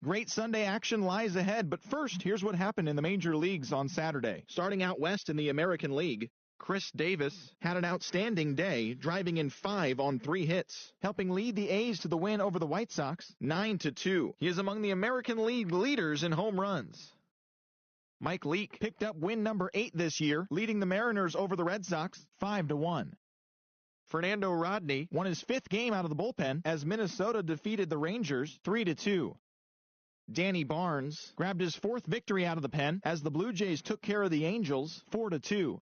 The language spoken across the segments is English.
Great Sunday action lies ahead, but first, here's what happened in the major leagues on Saturday. Starting out west in the American League, Chris Davis had an outstanding day, driving in 5 on 3 hits, helping lead the A's to the win over the White Sox 9-2. He is among the American League leaders in home runs. Mike Leake picked up win number 8 this year, leading the Mariners over the Red Sox 5-1. Fernando Rodney won his 5th game out of the bullpen as Minnesota defeated the Rangers 3-2. Danny Barnes grabbed his 4th victory out of the pen as the Blue Jays took care of the Angels 4-2.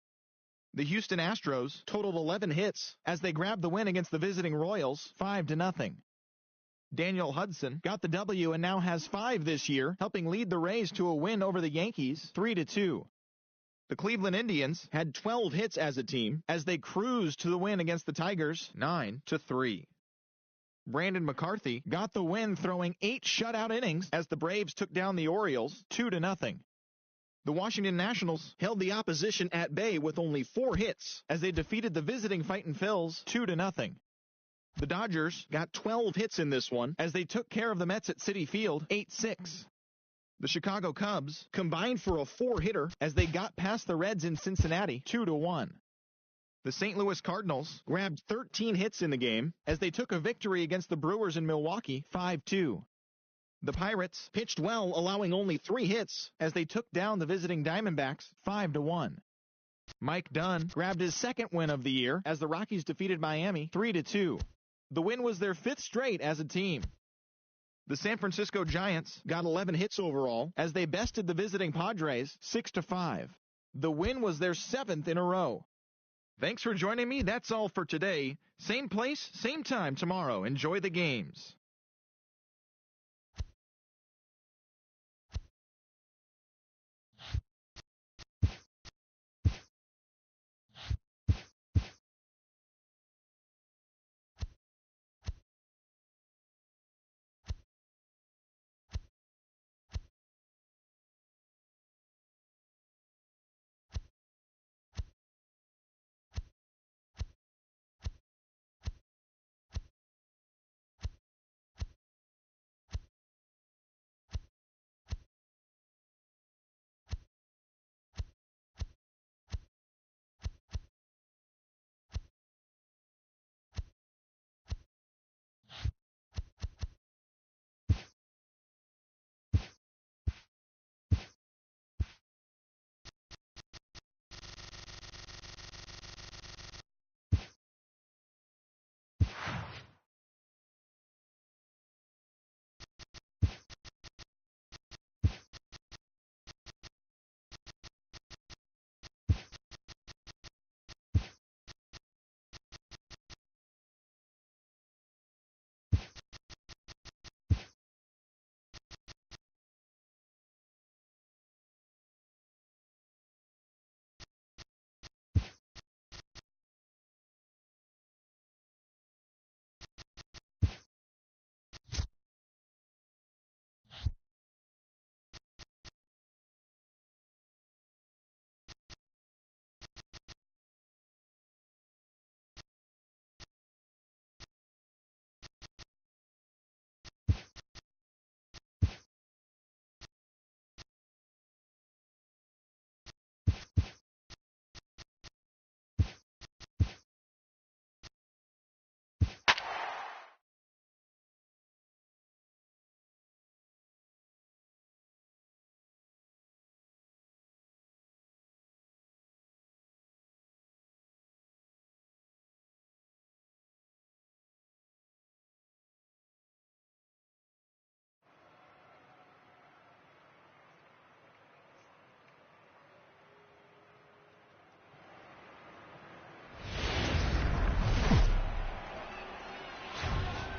The Houston Astros totaled 11 hits as they grabbed the win against the visiting Royals 5-0. Daniel Hudson got the W and now has 5 this year, helping lead the Rays to a win over the Yankees 3-2. The Cleveland Indians had 12 hits as a team as they cruised to the win against the Tigers 9-3. Brandon McCarthy got the win throwing 8 shutout innings as the Braves took down the Orioles 2-0. The Washington Nationals held the opposition at bay with only 4 hits as they defeated the visiting Fightin' Phils 2-0. The Dodgers got 12 hits in this one as they took care of the Mets at Citi Field 8-6. The Chicago Cubs combined for a 4-hitter as they got past the Reds in Cincinnati 2-1. The St. Louis Cardinals grabbed 13 hits in the game as they took a victory against the Brewers in Milwaukee 5-2. The Pirates pitched well, allowing only 3 hits as they took down the visiting Diamondbacks 5-1. Mike Dunn grabbed his 2nd win of the year as the Rockies defeated Miami 3-2. The win was their 5th straight as a team. The San Francisco Giants got 11 hits overall as they bested the visiting Padres 6-5. The win was their 7th in a row. Thanks for joining me. That's all for today. Same place, same time tomorrow. Enjoy the games.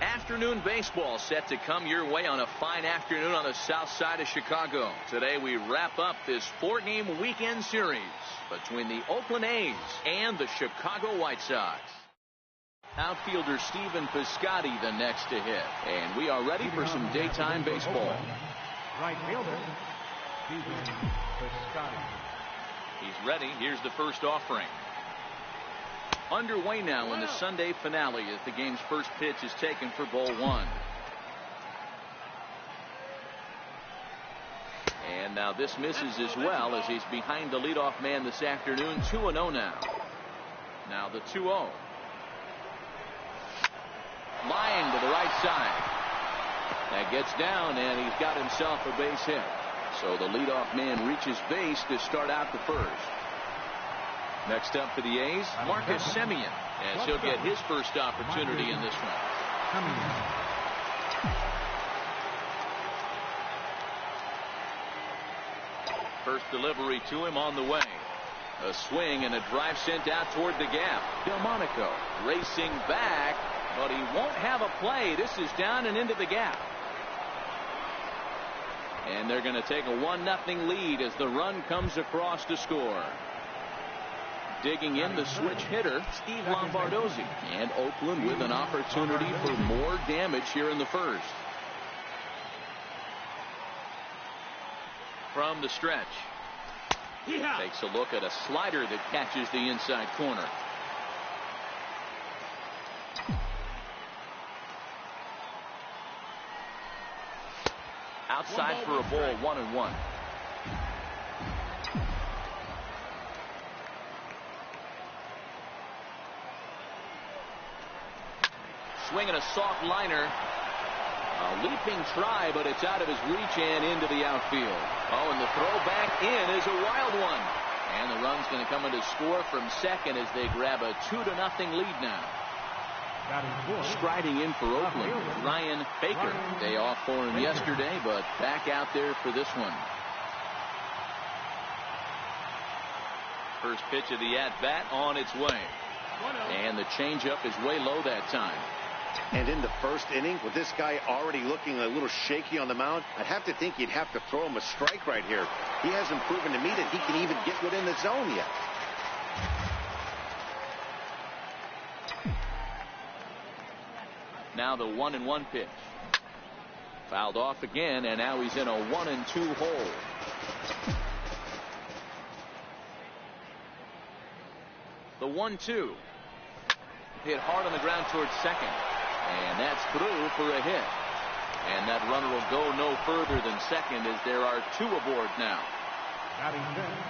Afternoon baseball set to come your way on a fine afternoon on the south side of Chicago. Today we wrap up this 4-game weekend series between the Oakland A's and the Chicago White Sox. Outfielder Stephen Piscotty the next to hit. And we are ready for some daytime baseball. Right fielder Stephen Piscotty. He's ready. Here's the first offering. Underway now in the Sunday finale as the game's first pitch is taken for ball 1. now this misses as well as he's behind the leadoff man this afternoon. 2-0 now. Now the 2-0. Line to the right side. That gets down, and he's got himself a base hit. So the leadoff man reaches base to start out the first. Next up for the A's, Marcus Semien, as he'll get his first opportunity in this one. First delivery to him on the way. A swing and a drive sent out toward the gap. Delmonico racing back, but he won't have a play. This is down and into the gap. And they're going to take a 1-0 lead as the run comes across to score. Digging in the switch hitter, Steve Lombardozzi. And Oakland with an opportunity for more damage here in the first. From the stretch. Takes a look at a slider that catches the inside corner. Outside for a ball, 1-1. Swing and a soft liner. A leaping try, but it's out of his reach and into the outfield. Oh, and the throw back in is a wild one. And the run's going to come in to score from second as they grab a 2-0 lead now. Striding in for Oakland, Ryan Baker. Day off for him yesterday, but back out there for this one. First pitch of the at-bat on its way. And the changeup is way low that time. And in the first inning, with this guy already looking a little shaky on the mound, I'd have to think you'd have to throw him a strike right here. He hasn't proven to me that he can even get within the zone yet. Now the 1-1 pitch. Fouled off again, and now he's in a 1-2 hole. The 1-2. Hit hard on the ground towards second. And that's through for a hit. And that runner will go no further than second as there are two aboard now.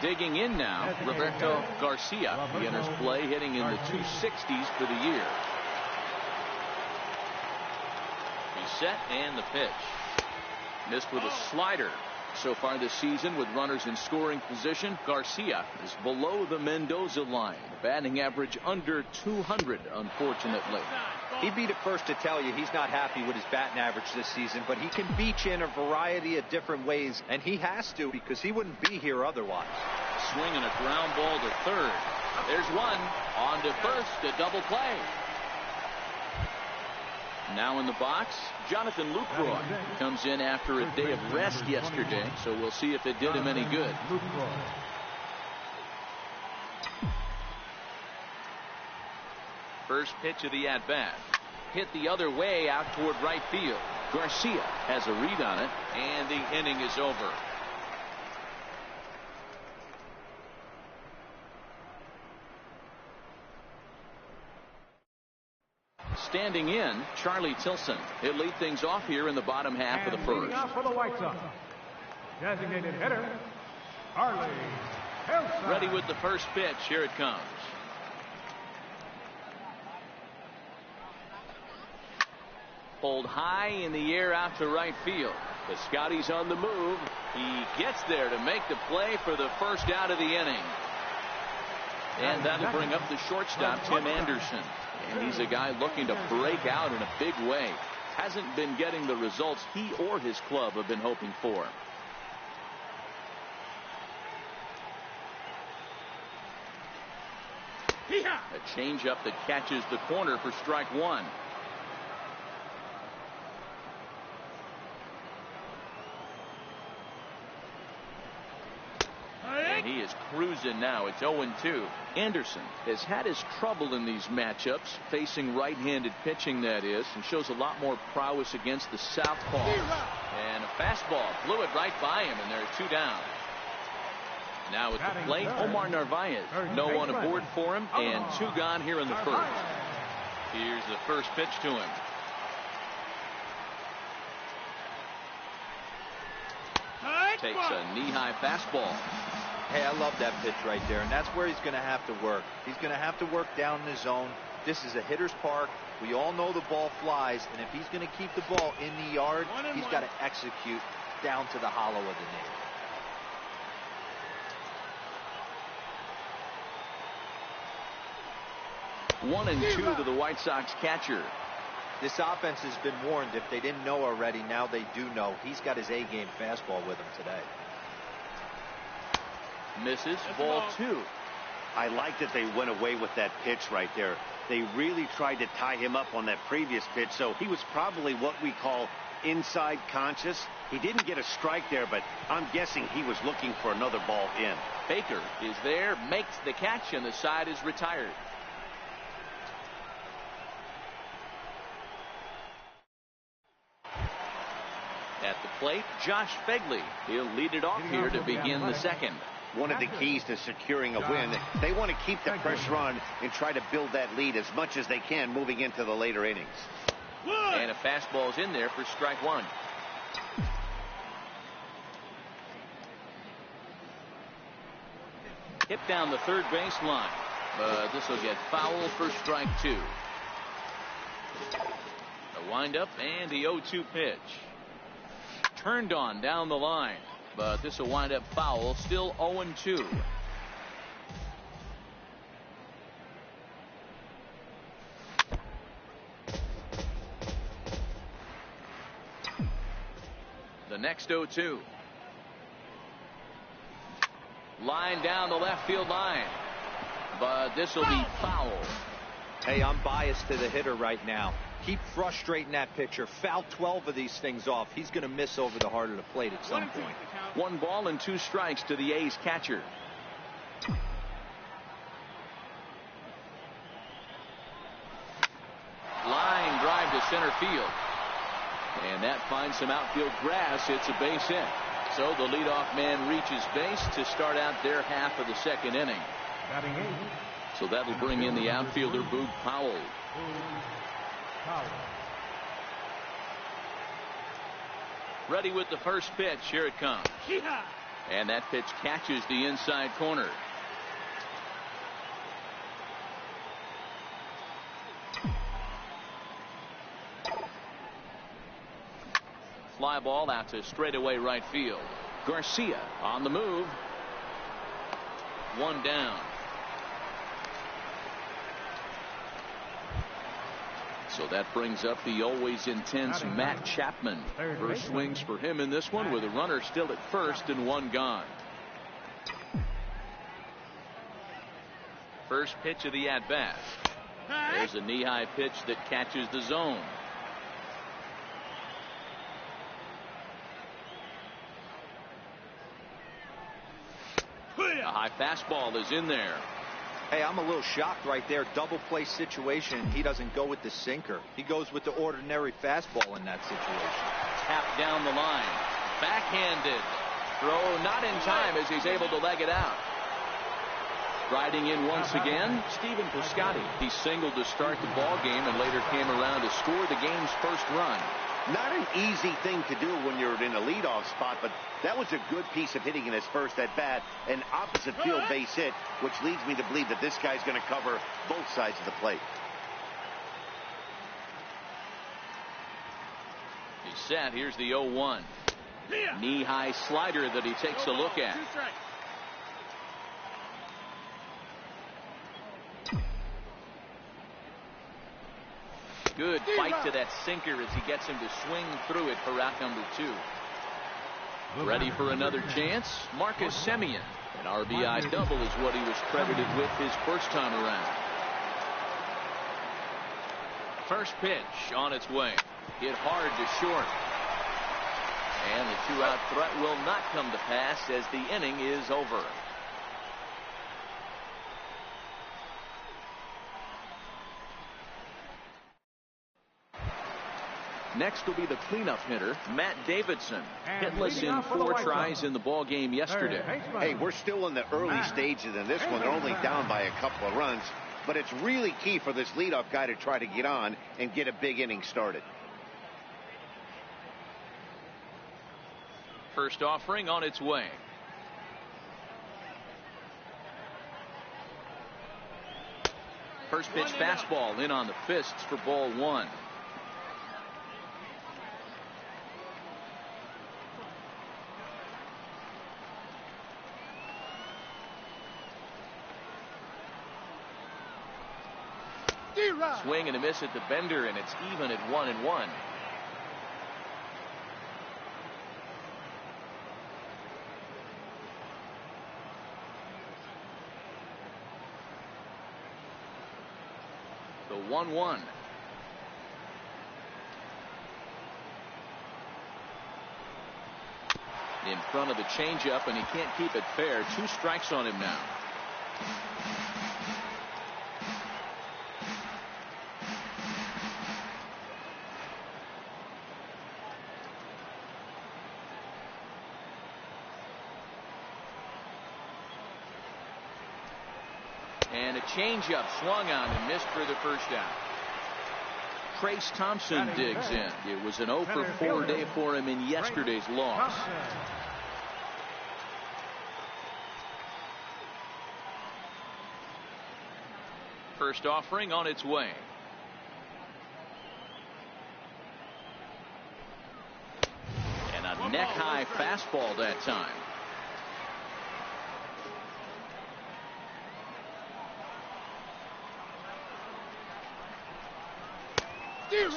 Digging in now, Roberto Garcia. He enters play hitting in the 260s for the year. He's set and the pitch. Missed with a slider. So far this season with runners in scoring position, Garcia is below the Mendoza line. Batting average under 200, unfortunately. He'd be the first to tell you he's not happy with his batting average this season, but he can beat you in a variety of different ways, and he has to because he wouldn't be here otherwise. Swing and a ground ball to third. There's one. On to first, a double play. Now in the box, Jonathan Lucroy comes in after a day of rest yesterday, so we'll see if it did him any good. First pitch of the at-bat. Hit the other way out toward right field. Garcia has a read on it, and the inning is over. Standing in, Charlie Tilson. He'll lead things off here in the bottom half of the first. For the White Sox, designated hitter, Charlie Tilson. Ready with the first pitch. Here it comes. Pulled high in the air out to right field. Piscotty's on the move. He gets there to make the play for the first out of the inning. And that'll bring up the shortstop, Tim Anderson. And he's a guy looking to break out in a big way. Hasn't been getting the results he or his club have been hoping for. A changeup that catches the corner for strike one. And he is cruising now. It's 0-2. Anderson has had his trouble in these matchups, facing right-handed pitching, that is, and shows a lot more prowess against the southpaw. And a fastball blew it right by him, and there are two down. Now at the plate, Omar Narvaez. No one aboard for him, and two gone here in the first. Here's the first pitch to him. takes a knee-high fastball. Hey, I love that pitch right there, and that's where he's going to have to work. He's going to have to work down in the zone. This is a hitter's park. We all know the ball flies, and if he's going to keep the ball in the yard, he's got to execute down to the hollow of the knee. 1-2 to the White Sox catcher. This offense has been warned. If they didn't know already, now they do know. He's got his A-game fastball with him today. Misses, ball 2. I like that they went away with that pitch right there. They really tried to tie him up on that previous pitch, so he was probably what we call inside conscious. He didn't get a strike there, but I'm guessing he was looking for another ball in. Baker is there, makes the catch, and the side is retired. At the plate, Josh Fegley. He'll lead it off here to begin the second. One of the keys to securing a win, they want to keep the pressure on and try to build that lead as much as they can moving into the later innings. And a fastball's in there for strike 1. Hit down the third base line, but this will get foul for strike 2. A windup and the 0-2 pitch. Turned on down the line, but this will wind up foul. Still 0-2. The next 0-2. Line down the left field line, but this will be foul. Hey, I'm biased to the hitter right now. Keep frustrating that pitcher. Foul 12 of these things off. He's going to miss over the heart of the plate at some point. 1 ball and 2 strikes to the A's catcher. Line drive to center field. And that finds some outfield grass. It's a base hit. So the leadoff man reaches base to start out their half of the second inning. So that'll bring in the outfielder, Boog Powell. Ready with the first pitch. Here it comes. And that pitch catches the inside corner. Fly ball out to straightaway right field. Garcia on the move. 1 down. So that brings up the always intense Matt Chapman. First swings for him in this one with a runner still at first and 1 gone. First pitch of the at-bat. There's a knee-high pitch that catches the zone. A high fastball is in there. Hey, I'm a little shocked right there. Double play situation. He doesn't go with the sinker. He goes with the ordinary fastball in that situation. Tapped down the line. Backhanded. Throw not in time as he's able to leg it out. Riding in once again, Stephen Piscotty. He singled to start the ball game and later came around to score the game's first run. Not an easy thing to do when you're in a leadoff spot, but that was a good piece of hitting in his first at bat. An opposite field base hit, which leads me to believe that this guy's going to cover both sides of the plate. He's set. Here's the 0-1. Knee-high slider that he takes a look at. Good fight to that sinker as he gets him to swing through it for out number 2. Ready for another chance? Marcus Semien. An RBI double is what he was credited with his first time around. First pitch on its way. Hit hard to short. And the 2-out threat will not come to pass as the inning is over. Next will be the cleanup hitter, Matt Davidson. Hitless in 4 tries in the ball game yesterday. Hey, we're still in the early stages in this one. They're only down by a couple of runs, but it's really key for this leadoff guy to try to get on and get a big inning started. First offering on its way. First pitch fastball in on the fists for ball one. Swing and a miss at the bender, and it's even at 1-1. The 1-1. In front of the changeup, and he can't keep it fair. 2 strikes on him now. And a changeup swung on and missed for the first out. Trace Thompson digs in. It was an 0 for 4 day for him in yesterday's loss. First offering on its way. And a neck-high fastball that time.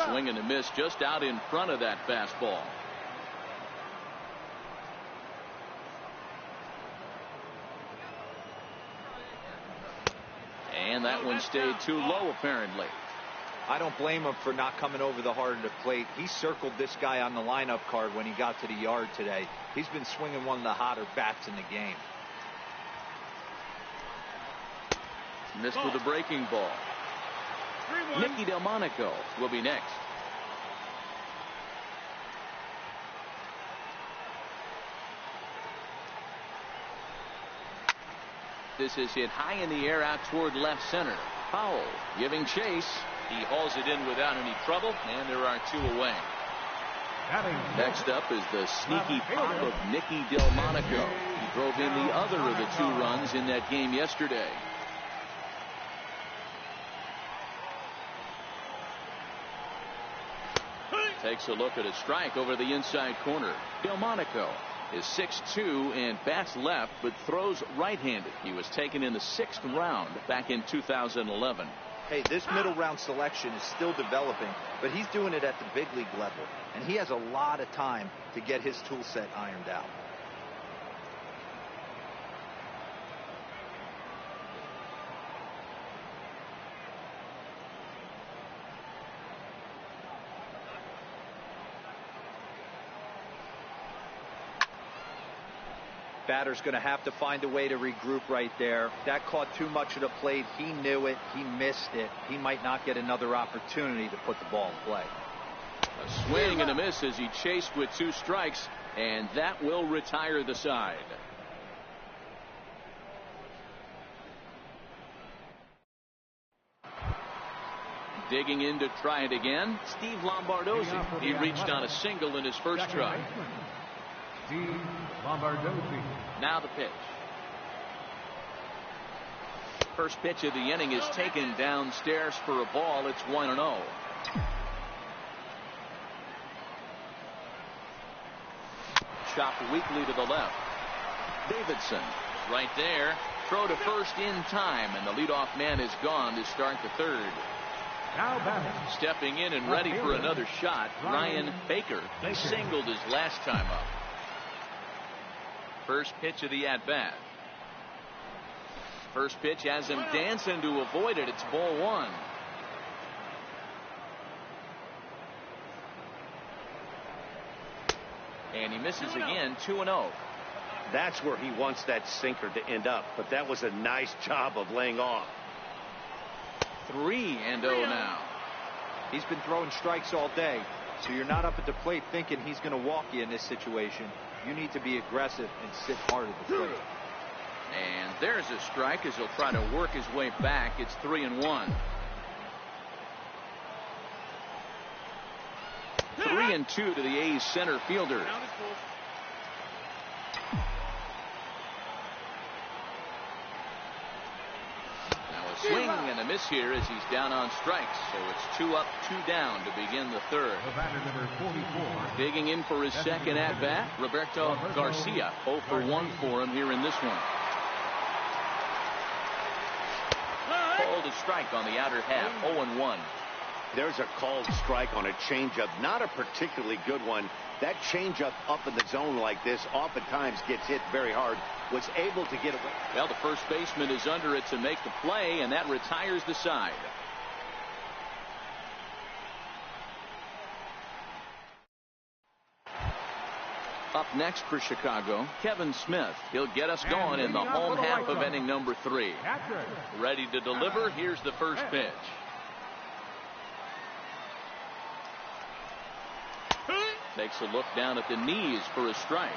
Swing and a miss just out in front of that fastball. And that one stayed too low, apparently. I don't blame him for not coming over the heart of the plate. He circled this guy on the lineup card when he got to the yard today. He's been swinging one of the hotter bats in the game. Missed with a breaking ball. Nicky Delmonico will be next. This is hit high in the air out toward left center. Powell giving chase. He hauls it in without any trouble, and there are 2 away. Next up is the sneaky pop of Nicky Delmonico. He drove in the other of the 2 runs in that game yesterday. Takes a look at a strike over the inside corner. Delmonico is 6'2" and bats left, but throws right-handed. He was taken in the 6th round back in 2011. Hey, this middle round selection is still developing, but he's doing it at the big league level, and he has a lot of time to get his tool set ironed out. Batter's going to have to find a way to regroup right there. That caught too much of the plate. He knew it. He missed it. He might not get another opportunity to put the ball in play. A swing and a miss as he chased with 2 strikes, and that will retire the side. Digging in to try it again, Steve Lombardozzi. He reached on a single in his first try. Steve Lombardozzi. Now the pitch. First pitch of the inning is taken downstairs for a ball. It's 1-0. Chopped weakly to the left. Davidson right there. Throw to first in time, and the leadoff man is gone to start the 3rd. Now batting. Stepping in and ready for another shot, Ryan Baker. He singled his last time up. First pitch of the at-bat. First pitch has him dancing to avoid it. It's ball 1. And he misses again, 2-0. That's where he wants that sinker to end up, but that was a nice job of laying off. 3-0 now. He's been throwing strikes all day, so you're not up at the plate thinking he's going to walk you in this situation. You need to be aggressive and sit hard at the plate. And there's a strike as he'll try to work his way back. It's 3-1. 3-2 to the A's center fielder. Swing and a miss here as he's down on strikes. So it's 2 up, 2 down to begin the third. The batter, number 44. Digging in for his second at-bat, Roberto Garcia. 0 for 1 for him here in this one. Called a strike on the outer half, 0-1. There's a called strike on a changeup, not a particularly good one. That changeup up in the zone like this oftentimes gets hit very hard. Was able to get away. Well, the first baseman is under it to make the play, and that retires the side. Up next for Chicago, Kevin Smith. He'll get us going in the home half of inning number 3. Ready to deliver. Here's the first pitch. Takes a look down at the knees for a strike.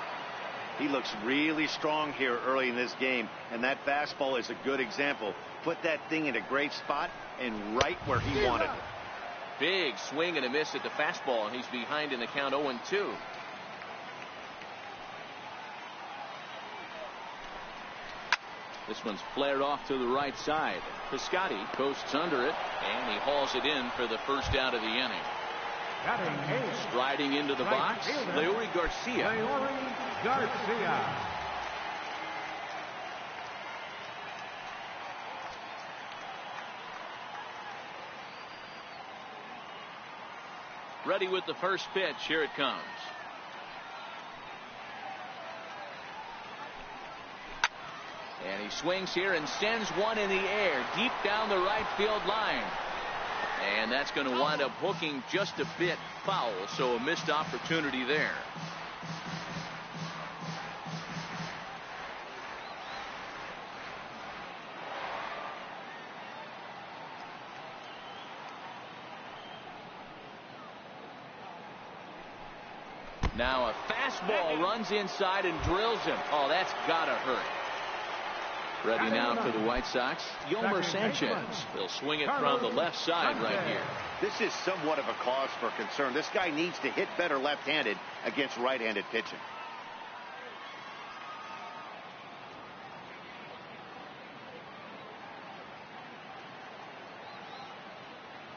He looks really strong here early in this game, and that fastball is a good example. Put that thing in a great spot and right where he wanted it. Big swing and a miss at the fastball, and he's behind in the count 0-2. This one's flared off to the right side. Piscotty coasts under it, and he hauls it in for the first out of the inning. Striding into the box, Leury Garcia. Ready with the first pitch. Here it comes. And he swings here and sends one in the air deep down the right field line. And that's going to wind up hooking just a bit foul, so a missed opportunity there. Now a fastball runs inside and drills him. Oh, that's got to hurt. Ready now for the White Sox, Yolmer Sanchez. They'll swing it from the left side right here. This is somewhat of a cause for concern. This guy needs to hit better left-handed against right-handed pitching.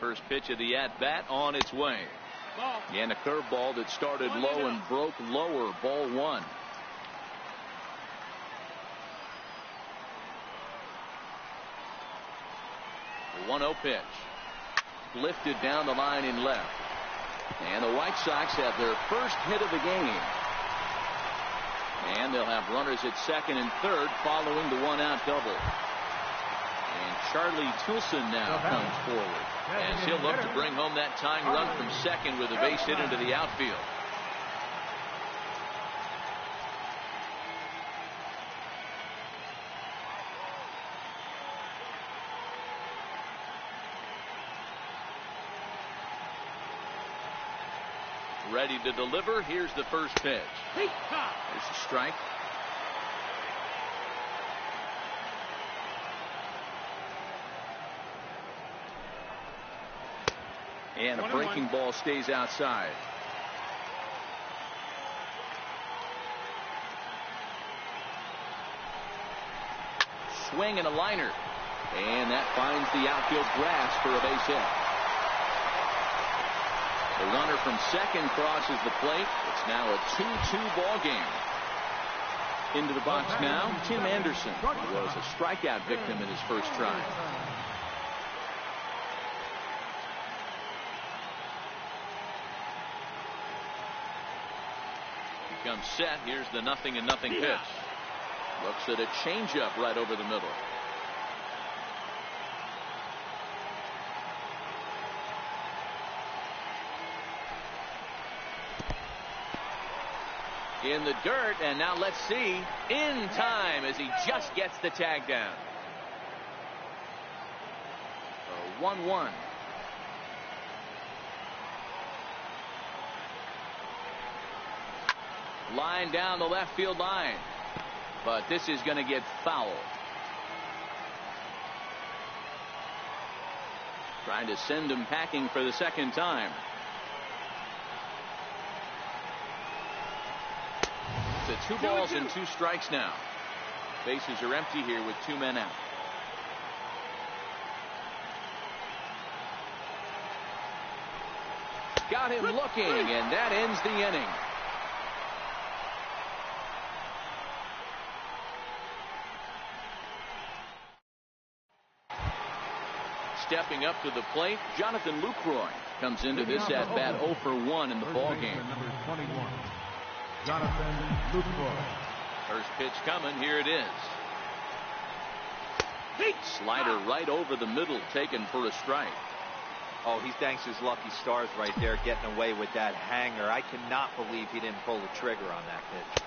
First pitch of the at-bat on its way. And a curveball that started low and broke lower. Ball 1. The 1-0 pitch. Lifted down the line in left. And the White Sox have their first hit of the game. And they'll have runners at second and third following the one-out double. And Charlie Tilson now comes forward, as he'll look to bring home that tying run from second with a base hit into the outfield. Ready to deliver. Here's the first pitch. There's a strike. And a breaking ball stays outside. Swing and a liner. And that finds the outfield grass for a base hit. The runner from second crosses the plate. It's now a 2-2 ball game. Into the box now, Tim Anderson, who was a strikeout victim in his first try. He comes set. Here's the 0-0 pitch. Looks at a changeup right over the middle. In the dirt, and now let's see, in time as he just gets the tag down. 1-1. Line down the left field line, but this is going to get foul. Trying to send him packing for the second time. It's 2 balls and 2 strikes now. Bases are empty here with 2 men out. got him looking, and that ends the inning. Stepping up to the plate, Jonathan Lucroy comes into this at-bat 0 for 1 in the ballgame. Number 21, Jonathan Lucroy. First pitch coming. Here it is. Slider right over the middle, taken for a strike. Oh, he thanks his lucky stars right there, getting away with that hanger. I cannot believe he didn't pull the trigger on that pitch.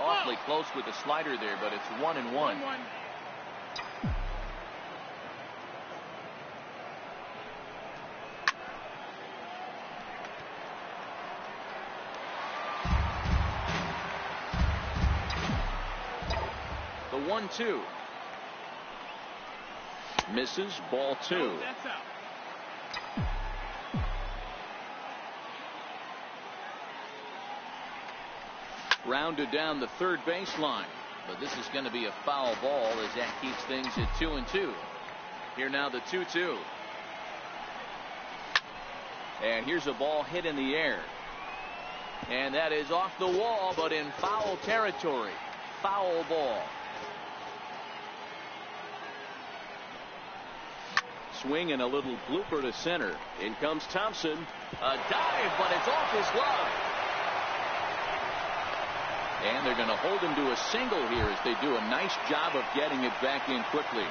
Awfully close with the slider there, but it's 1-1. The 1-2. Misses, ball 2. Rounded down the third baseline, but this is going to be a foul ball as that keeps things at 2-2. Here now the 2-2. And here's a ball hit in the air. And that is off the wall, but in foul territory. Foul ball. Swing and a little blooper to center. In comes Thompson. A dive, but it's off his glove. And they're going to hold him to a single here as they do a nice job of getting it back in quickly.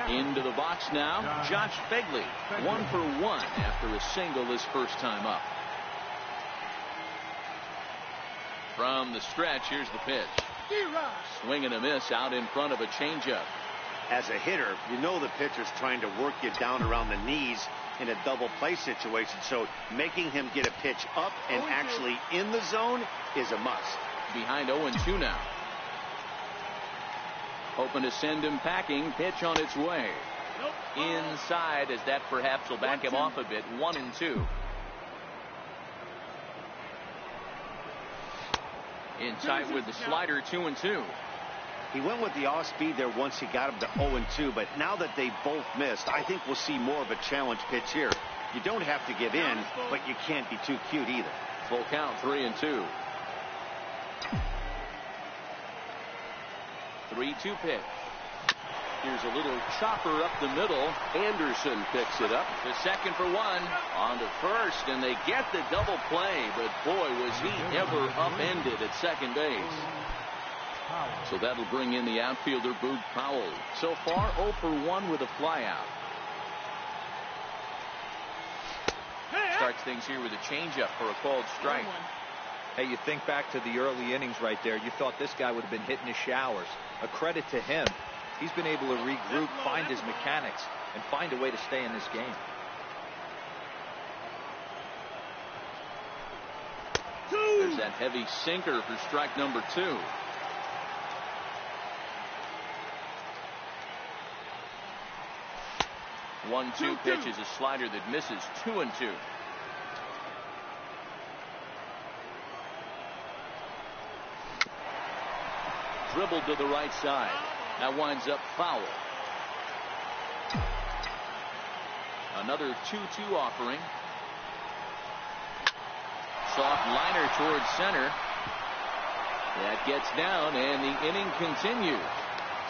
Into the box now, Josh Begley. 1 for 1 after a single his first time up. From the stretch, here's the pitch. Swing and a miss out in front of a changeup. As a hitter, you know the pitcher's trying to work you down around the knees in a double play situation, so making him get a pitch up and actually in the zone is a must. Behind 0-2 now. Hoping to send him packing. Pitch on its way. Inside, as that perhaps will back him off a bit. 1-2. In tight with the slider. 2-2. He went with the off speed there once he got him to 0-2, but now that they both missed, I think we'll see more of a challenge pitch here. You don't have to give in, but you can't be too cute either. Full count, 3-2. 3-2 pitch. Here's a little chopper up the middle. Anderson picks it up to second for 1. On to first, and they get the double play, but boy, was he ever upended at second base. So that'll bring in the outfielder, Boog Powell. So far, 0 for 1 with a flyout. Starts things here with a changeup for a called strike. Hey, you think back to the early innings right there. You thought this guy would have been hitting his showers. A credit to him. He's been able to regroup, find his mechanics, and find a way to stay in this game. There's that heavy sinker for strike number 2. One-two pitch is a slider that misses. 2-2. Dribbled to the right side. That winds up foul. Another 2-2 offering. Soft liner towards center. That gets down, and the inning continues.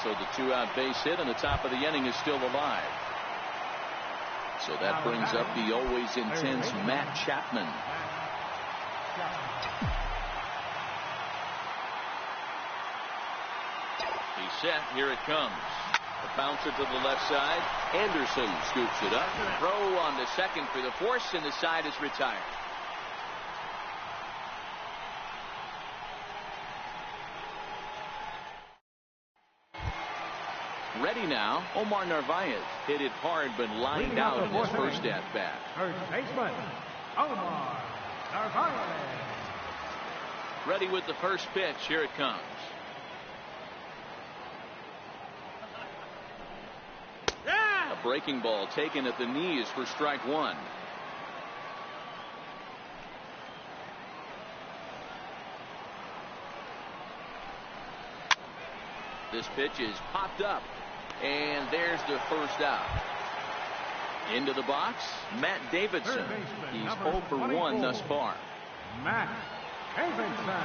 So the 2-out base hit on the top of the inning is still alive. So that brings up the always intense Matt Chapman. He's set. Here it comes. A bouncer to the left side. Anderson scoops it up. Throw on the second for the force, and the side is retired. Ready now, Omar Narvaez hit it hard but lined out in his first at-bat. First baseman, Omar Narvaez. Ready with the first pitch. Here it comes. A breaking ball taken at the knees for strike 1. This pitch is popped up. And there's the first out. Into the box, Matt Davidson. He's 0 for 1 thus far. Matt Davidson.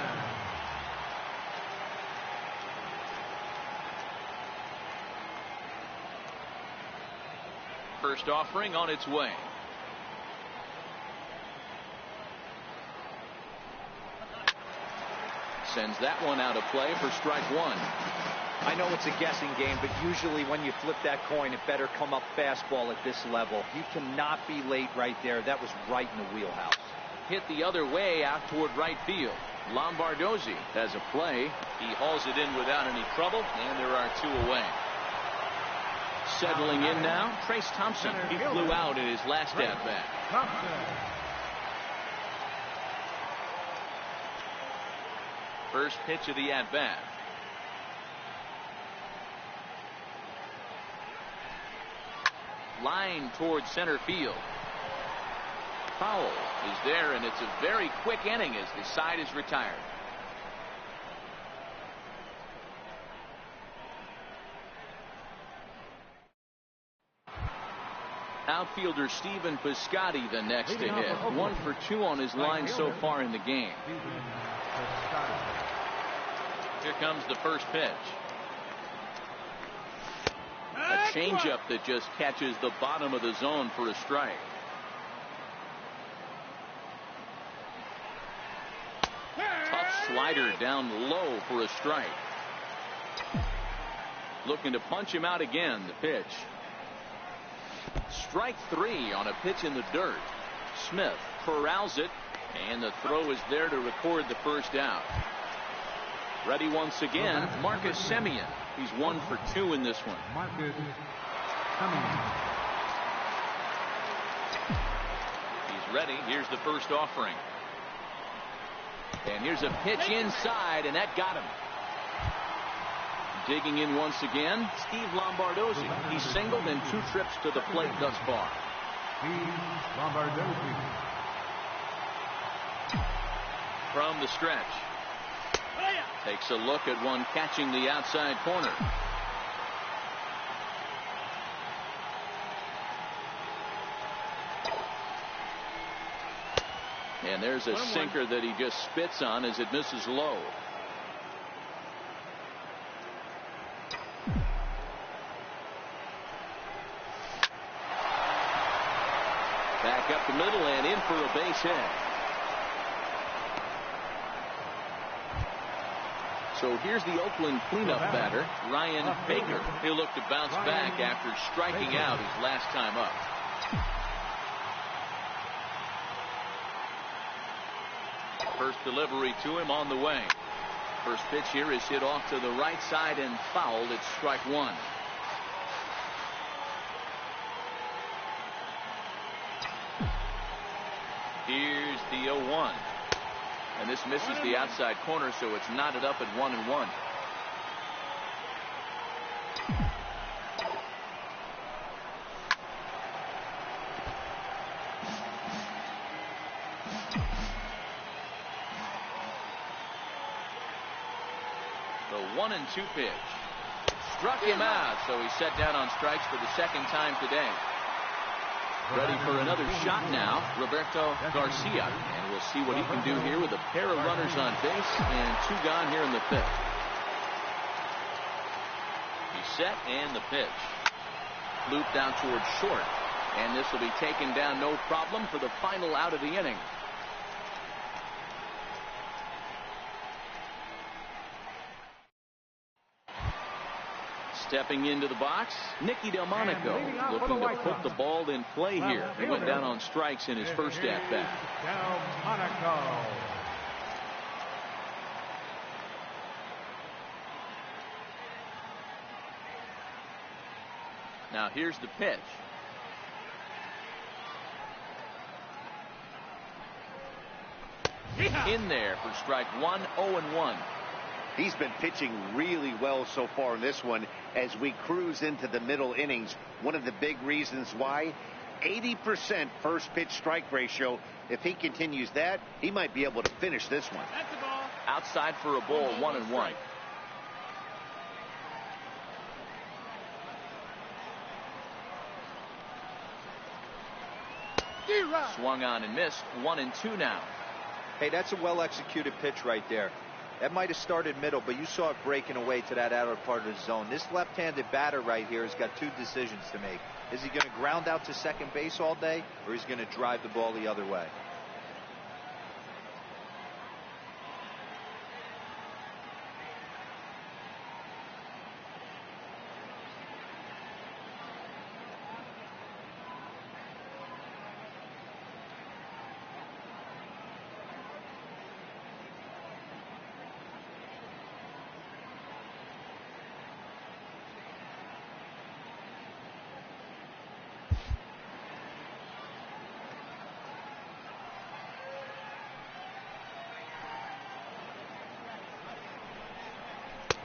First offering on its way. Sends that one out of play for strike one. I know it's a guessing game, but usually when you flip that coin, it better come up fastball at this level. You cannot be late right there. That was right in the wheelhouse. Hit the other way out toward right field. Lombardozzi has a play. He hauls it in without any trouble, and there are 2 away. Settling in now, Trace Thompson. He flew out in his last at-bat. First pitch of the at-bat. Line towards center field. Foul is there, and it's a very quick inning as the side is retired. Outfielder Stephen Piscotty the next to hit. 1 for 2 on his line so far in the game. Here comes the first pitch. A changeup that just catches the bottom of the zone for a strike. Tough slider down low for a strike. Looking to punch him out again. The pitch. Strike 3 on a pitch in the dirt. Smith corrals it, and the throw is there to record the first out. Ready once again, Marcus Semien. He's 1 for 2 in this one. Marcus Semien. He's ready. Here's the first offering. And here's a pitch inside, and that got him. Digging in once again, Steve Lombardozzi. He's singled in 2 trips to the plate thus far. Steve Lombardozzi. From the stretch. Takes a look at one catching the outside corner. And there's a sinker that he just spits on as it misses low. Back up the middle and in for a base hit. So here's the Oakland cleanup batter, Ryan Baker. He'll look to bounce back after striking out his last time up. First delivery to him on the way. First pitch here is hit off to the right side and fouled. It's strike 1. Here's the 0-1. And this misses the outside corner, so it's knotted up at 1-1. The 1-2 pitch. Struck him out, so he's set down on strikes for the second time today. Ready for another shot now, Roberto Garcia. And we'll see what he can do here with a pair of runners on base and 2 gone here in the 5th. He's set and the pitch. Looped out towards short. And this will be taken down no problem for the final out of the inning. Stepping into the box, Nicky Delmonico looking to put the ball in play here. He went down on strikes in his first at-bat. Delmonico. Now here's the pitch. In there for strike 1, 0-1. He's been pitching really well so far in this one as we cruise into the middle innings. One of the big reasons why, 80% first pitch strike ratio. If he continues that, he might be able to finish this one. That's the ball. Outside for a ball, 1-1. Swung on and missed. 1-2 now. Hey, that's a well-executed pitch right there. That might have started middle, but you saw it breaking away to that outer part of the zone. This left-handed batter right here has got two decisions to make. Is he going to ground out to second base all day, or is he going to drive the ball the other way?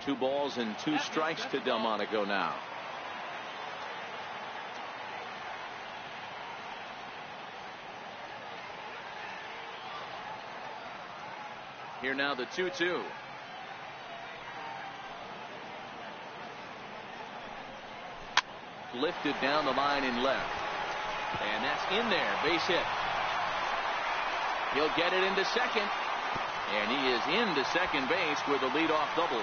Two balls and two strikes to Delmonico now. Here now the 2-2. Lifted down the line in left. And that's in there. Base hit. He'll get it into second. And he is into second base with a leadoff double.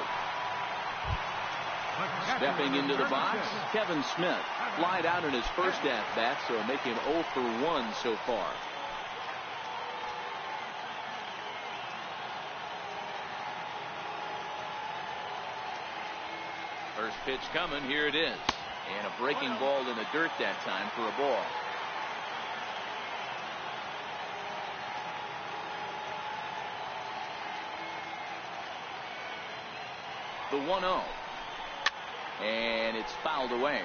Stepping into the box, Kevin Smith. Flied out in his first at-bat, so make him 0 for 1 so far. First pitch coming. Here it is. And a breaking ball in the dirt that time for a ball. The 1-0. And it's fouled away.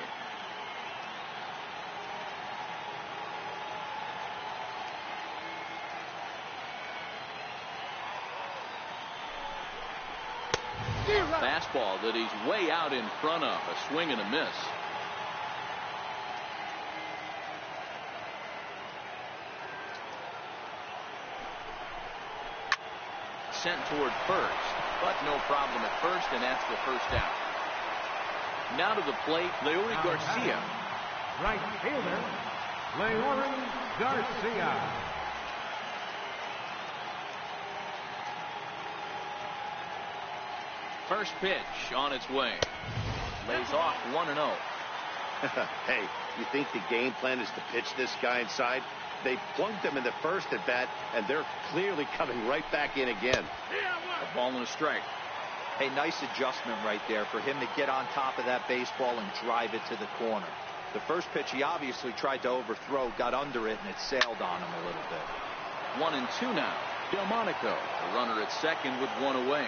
Fastball that he's way out in front of. A swing and a miss. Sent toward first, but no problem at first, and that's the first out. Now to the plate, Leury Garcia. Right fielder, Leury Garcia. First pitch on its way. Lays off 1-0. Hey, you think the game plan is to pitch this guy inside? They plunked him in the first at bat, and they're clearly coming right back in again. A ball and a strike. Hey, nice adjustment right there for him to get on top of that baseball and drive it to the corner. The first pitch he obviously tried to overthrow, got under it, and it sailed on him a little bit. 1-2 now. Delmonico, the runner at second with one away.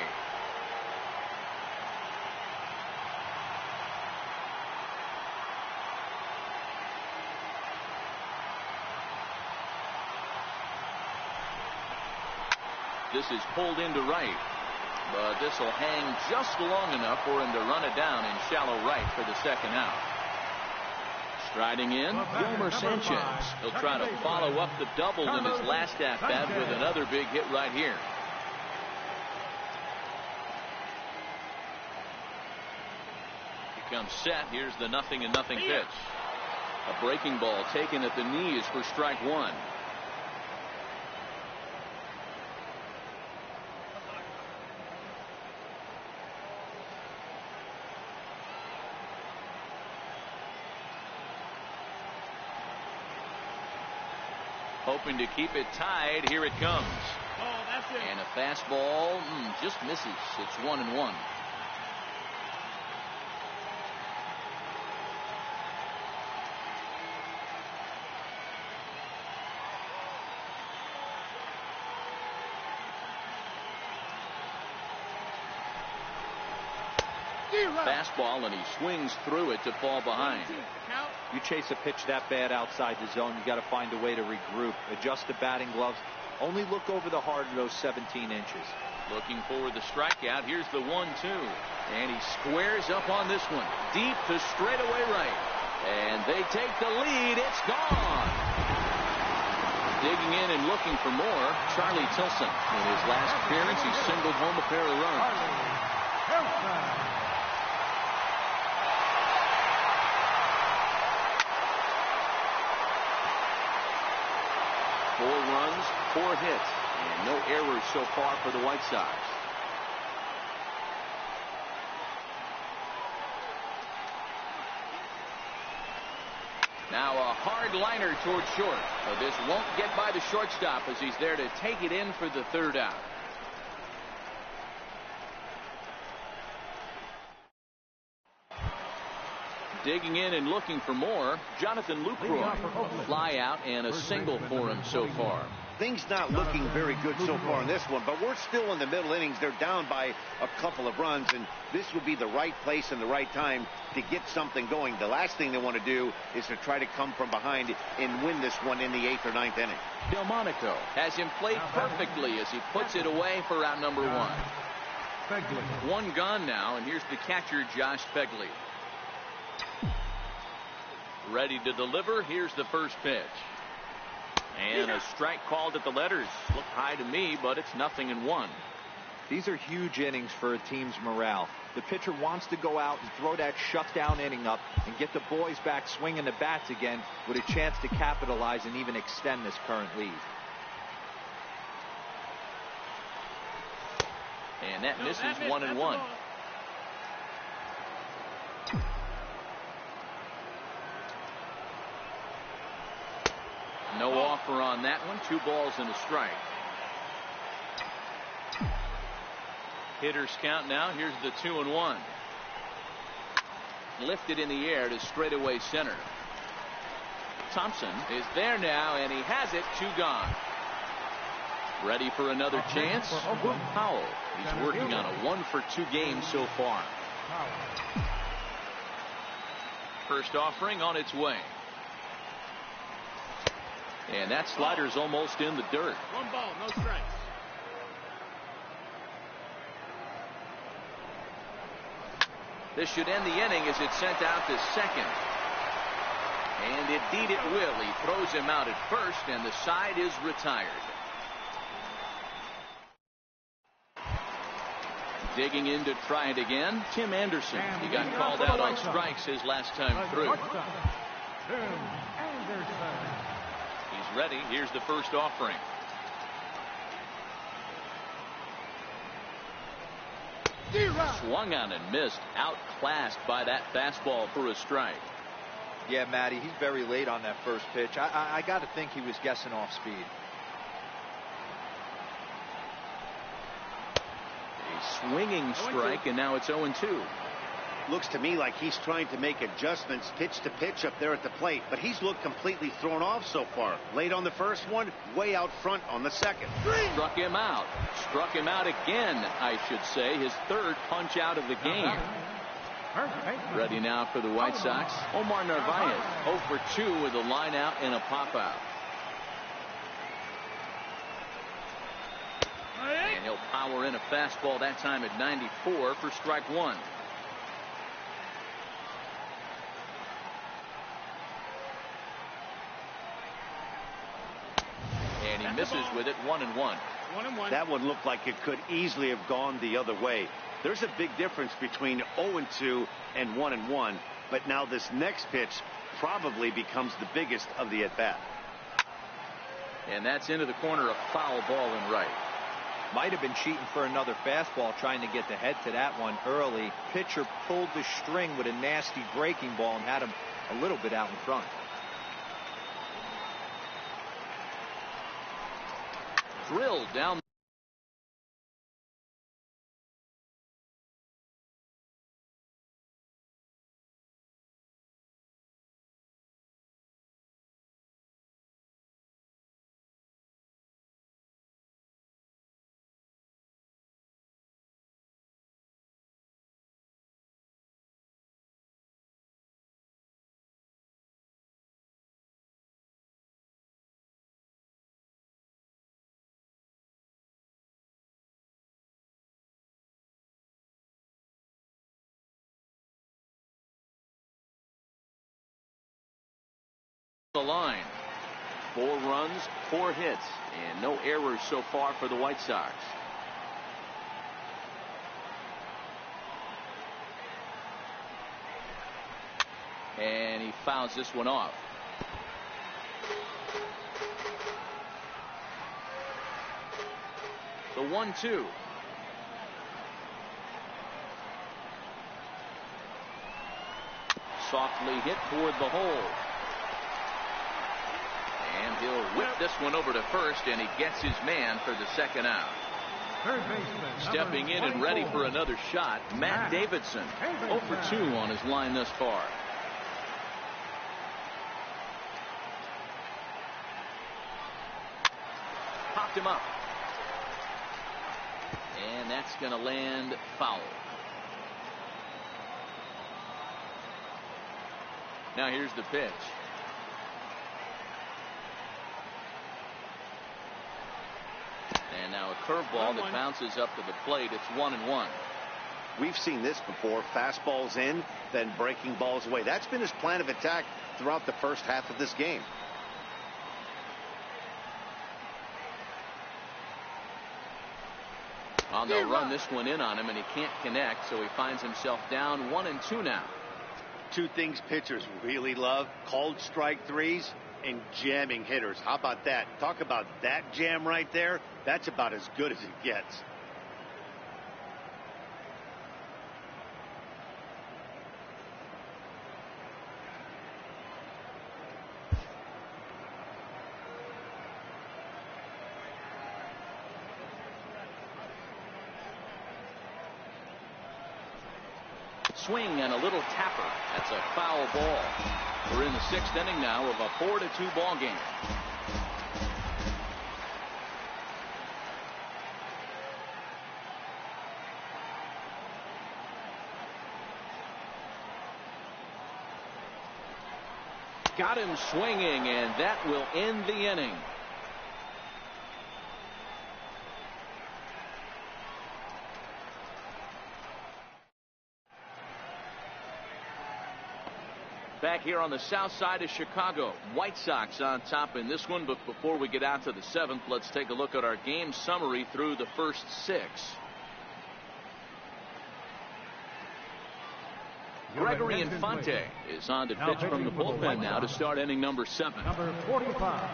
This is pulled into right, but this will hang just long enough for him to run it down in shallow right for the second out. Striding in, Gilmer Sanchez. He'll try to follow up the double in his last at-bat with another big hit right here. He comes set. Here's the 0-0 pitch. A breaking ball taken at the knees for strike one. Hoping to keep it tied. Here it comes. And a fastball just misses. It's 1-1. Fastball, and he swings through it to fall behind. You chase a pitch that bad outside the zone, you got to find a way to regroup, adjust the batting gloves, only look over the heart of those 17 inches. Looking for the strikeout. Here's the 1-2, and he squares up on this one, deep to straightaway right, and they take the lead. It's gone. Digging in and looking for more, Charlie Tilson. In his last appearance, he singled home a pair of runs. runs, 4 hits, and no errors so far for the White Sox. Now a hard liner towards short. But this won't get by the shortstop as he's there to take it in for the 3rd out. Digging in and looking for more, Jonathan Lucroy. Fly out and a single for him so far. Things not looking very good so far in this one, but we're still in the middle innings. They're down by a couple of runs, and this would be the right place and the right time to get something going. The last thing they want to do is to try to come from behind and win this one in the 8th or 9th inning. Delmonico has him played perfectly as he puts it away for out number 1. One gone now, and here's the catcher, Josh Begley. Ready to deliver. Here's the first pitch. And a strike called at the letters. Looked high to me, but it's 0-1. These are huge innings for a team's morale. The pitcher wants to go out and throw that shutdown inning up and get the boys back swinging the bats again with a chance to capitalize and even extend this current lead. And that misses 1-1. No offer on that one. 2 balls and a strike. Hitters count now. Here's the 2-1. Lifted in the air to straightaway center. Thompson is there now, and he has it. 2 gone. Ready for another chance. Powell. He's working on a 1-for-2 game so far. First offering on its way. And that slider's almost in the dirt. 1 ball, no strikes. This should end the inning as it's sent out to second. And indeed it will. He throws him out at first, and the side is retired. Digging in to try it again, Tim Anderson. He got called out on strikes his last time through. He's ready. Here's the first offering. Swung on and missed. Outclassed by that fastball for a strike. Yeah, Matty, he's very late on that first pitch. I got to think he was guessing off speed. A swinging strike, and now it's 0-2. Looks to me like he's trying to make adjustments pitch to pitch up there at the plate, but he's looked completely thrown off so far. Late on the first one, way out front on the second. Struck him out. Struck him out again, I should say. His 3rd punch out of the game. Ready now for the White Sox. Omar Narvaez 0-for-2 with a line out and a pop out. And he'll power in a fastball that time at 94 for strike 1. And he misses with it. 1-1. That one looked like it could easily have gone the other way. There's a big difference between 0-2 and 1-1, but now this next pitch probably becomes the biggest of the at-bat. And that's into the corner, a foul ball and right. Might have been cheating for another fastball, trying to get the head to that one early. Pitcher pulled the string with a nasty breaking ball and had him a little bit out in front. Drilled down. The line. 4 runs, 4 hits, and no errors so far for the White Sox. And he fouls this one off. The 1-2. Softly hit toward the hole. And he'll whip this one over to first, and he gets his man for the second out. Third baseman, Stepping in and ready for another shot, Matt Davidson. 0 for 2 on his line thus far. Popped him up. And that's going to land foul. Now here's the pitch. And now a curveball that bounces up to the plate. It's 1-1. We've seen this before. Fastballs in, then breaking balls away. That's been his plan of attack throughout the first half of this game. Well, they'll run this one in on him, and he can't connect, so he finds himself down 1-2 now. Two things pitchers really love: called strike threes and jamming hitters. How about that? Talk about that jam right there. That's about as good as it gets. Swing and a little tapper. That's a foul ball. We're in the 6th inning now of a 4-2 ball game. Got him swinging, and that will end the inning. Back here on the south side of Chicago, White Sox on top in this one. But before we get out to the 7th, let's take a look at our game summary through the first 6. Gregory Infante is on to pitch from the bullpen now to start inning number 7. Number 45.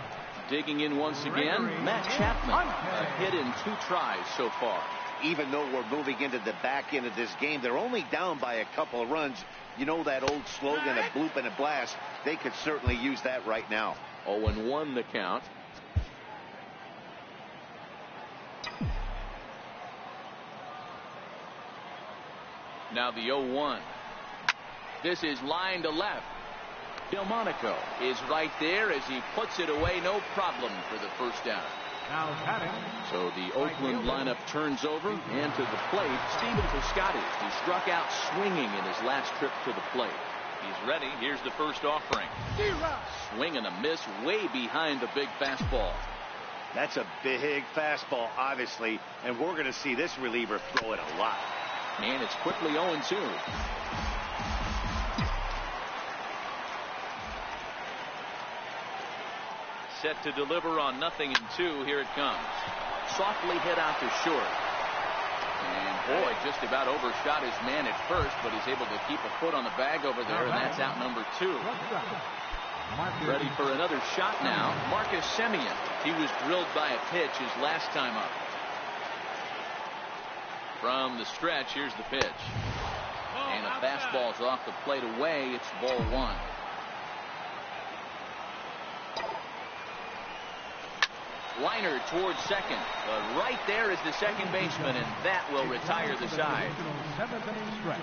Digging in once again, Matt Chapman. A hit in 2 tries so far. Even though we're moving into the back end of this game, they're only down by a couple of runs. You know that old slogan, a bloop and a blast. They could certainly use that right now. 0-1 the count. Now the 0-1. This is line to left. Delmonico is right there as he puts it away, no problem for the first down. Now batting. So the Oakland lineup turns over, and to the plate, Stephen Piscotty. He struck out swinging in his last trip to the plate. He's ready. Here's the first offering. Swing and a miss way behind the big fastball. That's a big fastball, obviously, and we're going to see this reliever throw it a lot. And it's quickly 0-2. Set to deliver on 0-2. Here it comes. Softly hit out to short. And boy, just about overshot his man at first, but he's able to keep a foot on the bag over there, and that's out number 2. Ready for another shot now. Marcus Semien. He was drilled by a pitch his last time up. From the stretch, here's the pitch. And a fastball's off the plate away. It's ball 1. Liner towards second, but right there is the second baseman, and that will retire the side. 7th inning stretch.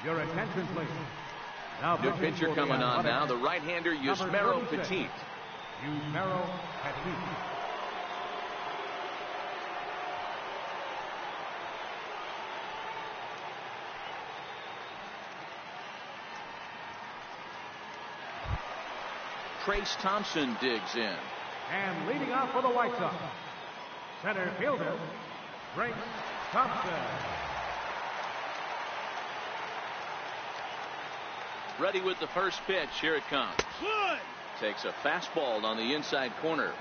Your attention, please. Now New pitcher coming on now, the right-hander Yusmeiro Petit. Yusmeiro Petit. Trace Thompson digs in. And leading off for the White Sox, center fielder, Trace Thompson. Ready with the first pitch. Here it comes. Good. Takes a fastball on the inside corner.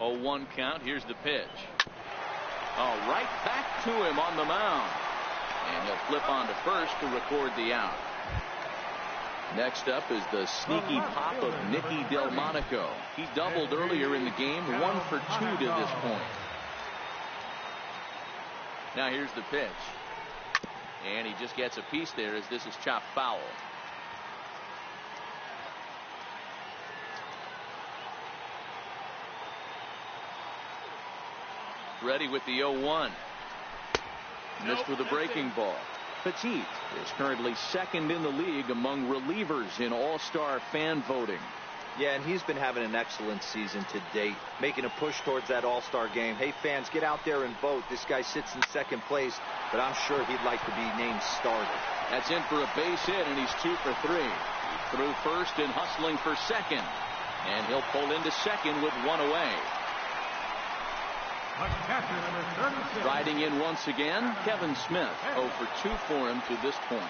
0-1 count. Here's the pitch. Oh, right back to him on the mound. And he'll flip on to first to record the out. Next up is the sneaky pop of Nicky Delmonico. He doubled earlier in the game, 1 for 2 to this point. Now here's the pitch. And he just gets a piece there as this is chopped foul. Ready with the 0-1. Missed with a breaking ball. Petit is currently second in the league among relievers in all-star fan voting. Yeah, and he's been having an excellent season to date, making a push towards that all-star game. Hey, fans, get out there and vote. This guy sits in second place, but I'm sure he'd like to be named starter. That's in for a base hit, and he's 2 for 3. He threw first and hustling for second, and he'll pull into second with 1 away. Catcher number 36. Riding in once again, Kevin Smith. 0 for 2 for him to this point.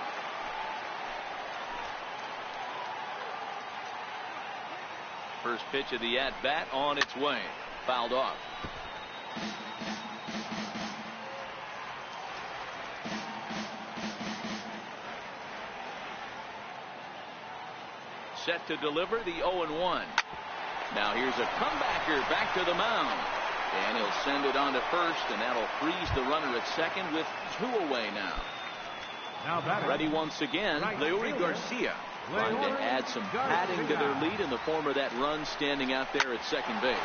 First pitch of the at-bat on its way. Fouled off. Set to deliver the 0-1. Now here's a comebacker back to the mound. And he'll send it on to first, and that'll freeze the runner at second with 2 away now. Ready once again, Leury Garcia. Trying to add some padding to their lead in the form of that run standing out there at second base.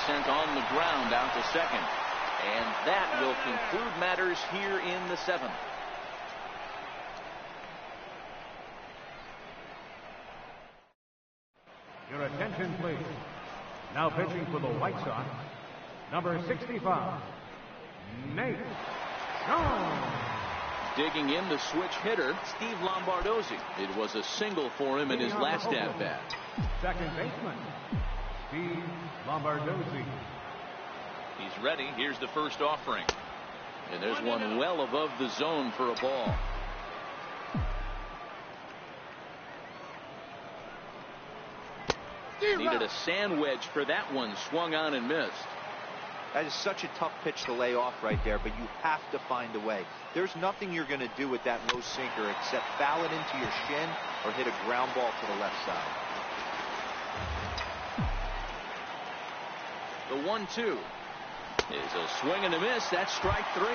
Sent on the ground out to second. And that will conclude matters here in the 7th. Your attention, please. Now pitching for the White Sox, number 65, Nate Jones. Digging in the switch hitter, Steve Lombardozzi. It was a single for him in his last at-bat. Second baseman, Steve Lombardozzi. He's ready. Here's the first offering. And there's one well above the zone for a ball. Needed a sand wedge for that one. Swung on and missed. That is such a tough pitch to lay off right there, but you have to find a way. There's nothing you're going to do with that low sinker except foul it into your shin or hit a ground ball to the left side. The 1-2 is a swing and a miss. That's strike 3.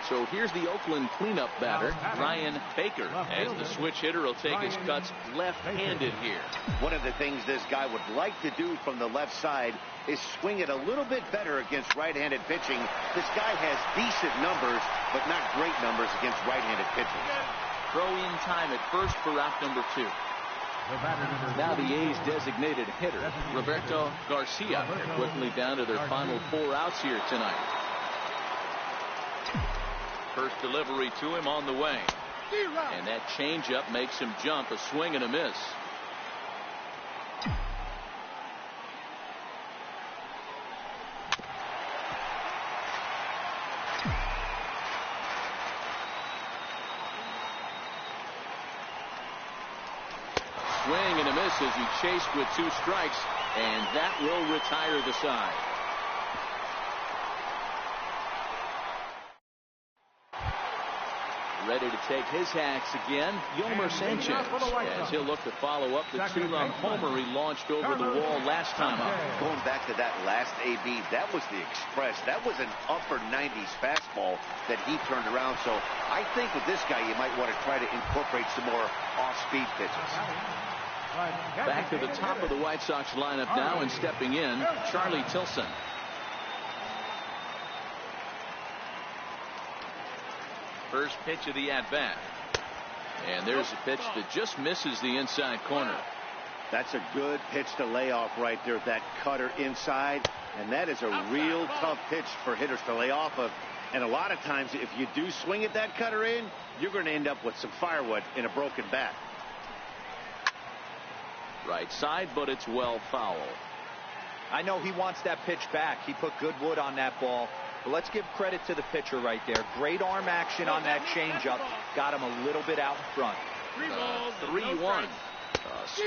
So here's the Oakland cleanup batter, Ryan Baker, as the switch hitter will take his cuts left-handed here. One of the things this guy would like to do from the left side is swing it a little bit better against right-handed pitching. This guy has decent numbers, but not great numbers against right-handed pitchers. Throw in time at first for out number 2. Now the A's designated hitter, Roberto Garcia. They're quickly down to their final 4 outs here tonight. First delivery to him on the way. And that changeup makes him jump. A swing and a miss. Swing and a miss as he chased with 2 strikes, and that will retire the side. Ready to take his hacks again, Yolmer Sanchez, as he'll look to follow up the 2-run homer he launched over the wall last time out. Going back to that last AB, that was the express. That was an upper 90s fastball that he turned around. So I think with this guy, you might want to try to incorporate some more off-speed pitches. Back to the top of the White Sox lineup now, and stepping in, Charlie Tilson. First pitch of the at-bat. And there's a pitch that just misses the inside corner. That's a good pitch to lay off right there, that cutter inside. And that is a real tough pitch for hitters to lay off of. And a lot of times, if you do swing at that cutter in, you're going to end up with some firewood in a broken bat. Right side, but it's well foul. I know he wants that pitch back. He put good wood on that ball. But let's give credit to the pitcher right there. Great arm action on that changeup. Got him a little bit out in front. 3-1. A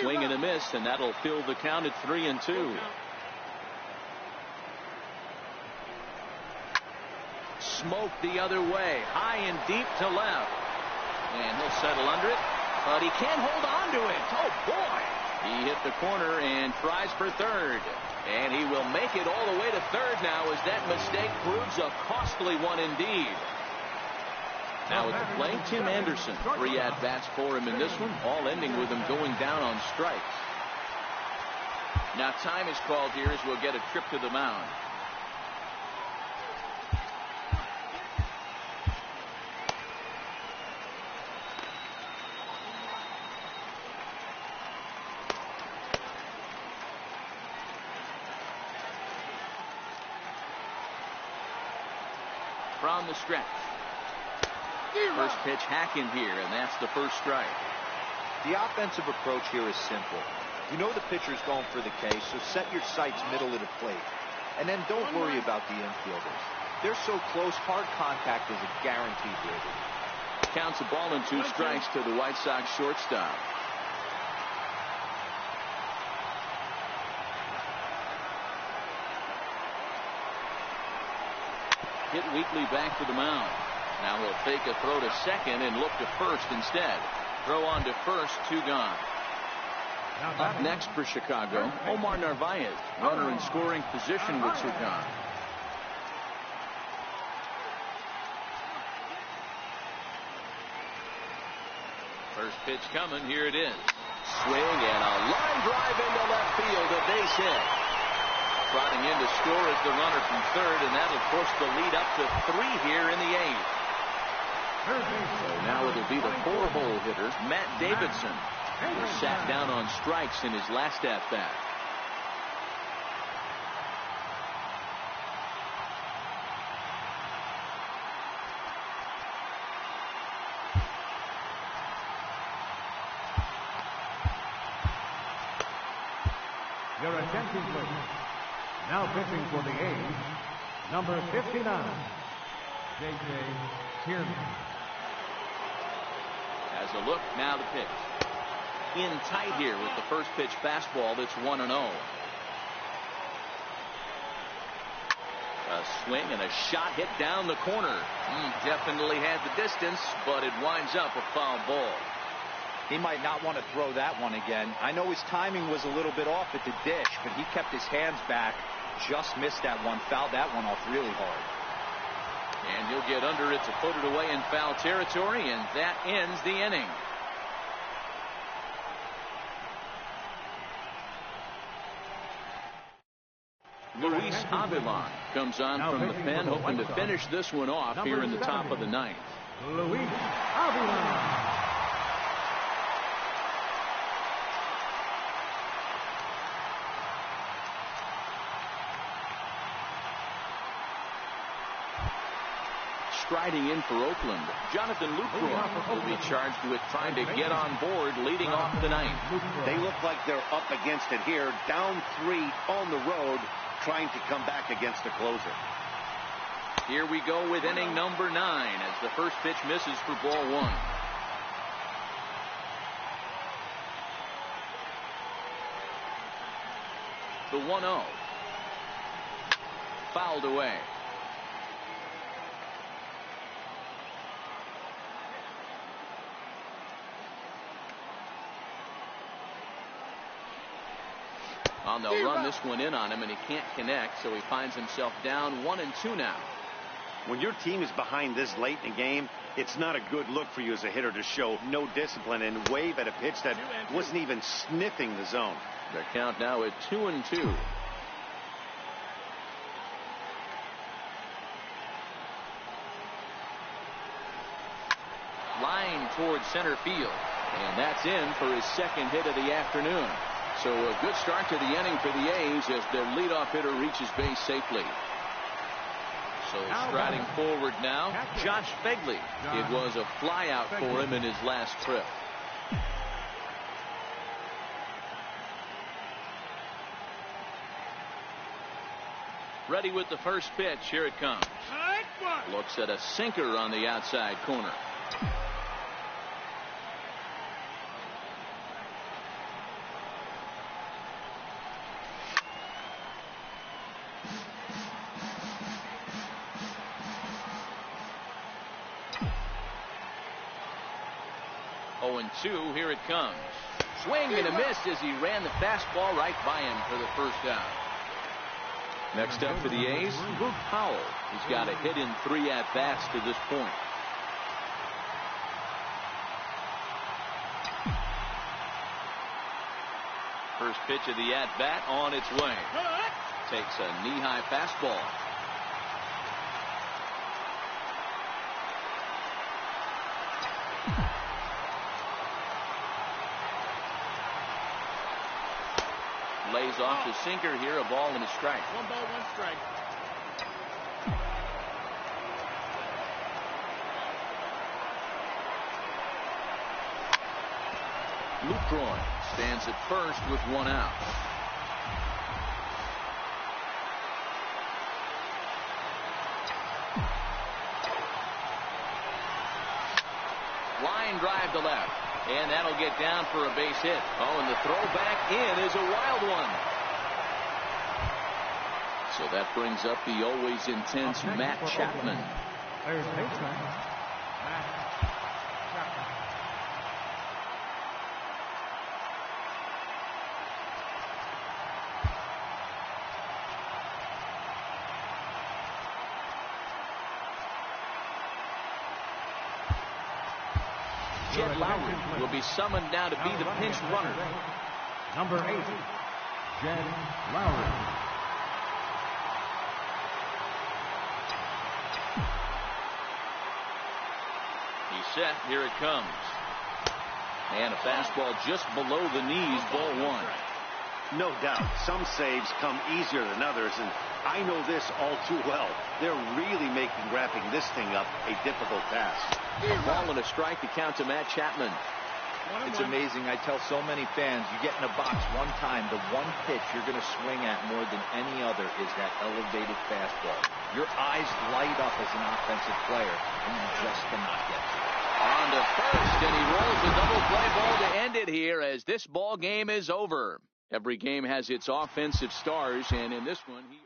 swing and a miss, and that'll fill the count at 3-2. smoke the other way. High and deep to left. And he'll settle under it. But he can't hold on to it. Oh, boy. He hit the corner and tries for third. And he will make it all the way to third now as that mistake proves a costly one indeed. Now at the plate, Tim Anderson. 3 at-bats for him in this one, all ending with him going down on strikes. Now time is called here as we'll get a trip to the mound. From the stretch. First pitch hacking here, and that's the first strike. The offensive approach here is simple. You know the pitcher's going for the K, so set your sights middle of the plate. And then don't worry about the infielders. They're so close, hard contact is a guaranteed hit. Counts a ball and 2 strikes to the White Sox shortstop. Hit weakly back to the mound. Now he'll fake a throw to second and look to first instead. Throw on to first, 2 gone. Up next for Chicago, Omar Narvaez, runner in scoring position with 2 gone. First pitch coming, here it is. Swing and a line drive into left field, a base hit. Trotting in to score is the runner from third, and that'll push the lead up to 3 here in the 8th. So now it'll be the 4-hole hitter, Matt Davidson, who sat down on strikes in his last at-bat. Your attention, please. Now pitching for the A's, number 59, J.J. Tierney. As a look, now the pitch. In tight here with the first pitch fastball that's 1-0. A swing and a shot hit down the corner. Definitely had the distance, but it winds up a foul ball. He might not want to throw that one again. I know his timing was a little bit off at the dish, but he kept his hands back. Just missed that one, fouled that one off really hard. And he'll get under it to put it away in foul territory, and that ends the inning. Luis Avilan comes on from the pen, hoping to finish this one off here in the top of the 9th. Luis Avilan. Striding in for Oakland, Jonathan Lucroy will be charged with trying to get on board leading off the 9th. They look like they're up against it here, down 3 on the road, trying to come back against the closer. Here we go with inning number 9 as the first pitch misses for ball 1. The 1-0. Fouled away. And they'll run this one in on him, and he can't connect, so he finds himself down 1-2 now. When your team is behind this late in the game, it's not a good look for you as a hitter to show no discipline and wave at a pitch that wasn't even sniffing the zone. The count now at 2-2. Line towards center field, and that's in for his second hit of the afternoon. So a good start to the inning for the A's as their leadoff hitter reaches base safely. So striding forward now, Josh Fegley. It was a flyout for him in his last trip. Ready with the first pitch. Here it comes. Looks at a sinker on the outside corner. 0-2, here it comes. Swing and a miss as he ran the fastball right by him for the first out. Next up for the A's, Luke Powell. He's got a hit in 3 at-bats to this point. First pitch of the at-bat on its way. Takes a knee-high fastball. Lays off the sinker here, a ball and a strike. 1 ball, 1 strike. Lucroy stands at first with 1 out. Line drive to left. And that'll get down for a base hit. Oh, and the throw back in is a wild one. So that brings up the always intense Matt Chapman. There's baseman Matt Chapman. Jed Lowry will be summoned now to be the pinch runner. Number 8, Jed Lowry. He's set. Here it comes. And a fastball just below the knees, ball 1. No doubt, some saves come easier than others, and I know this all too well. They're really making wrapping this thing up a difficult task. A ball and a strike to count to Matt Chapman. It's amazing. I tell so many fans, you get in a box one time, the one pitch you're going to swing at more than any other is that elevated fastball. Your eyes light up as an offensive player, and you just cannot get to it. On to first, and he rolls the double play ball to end it here as this ball game is over. Every game has its offensive stars, and in this one, he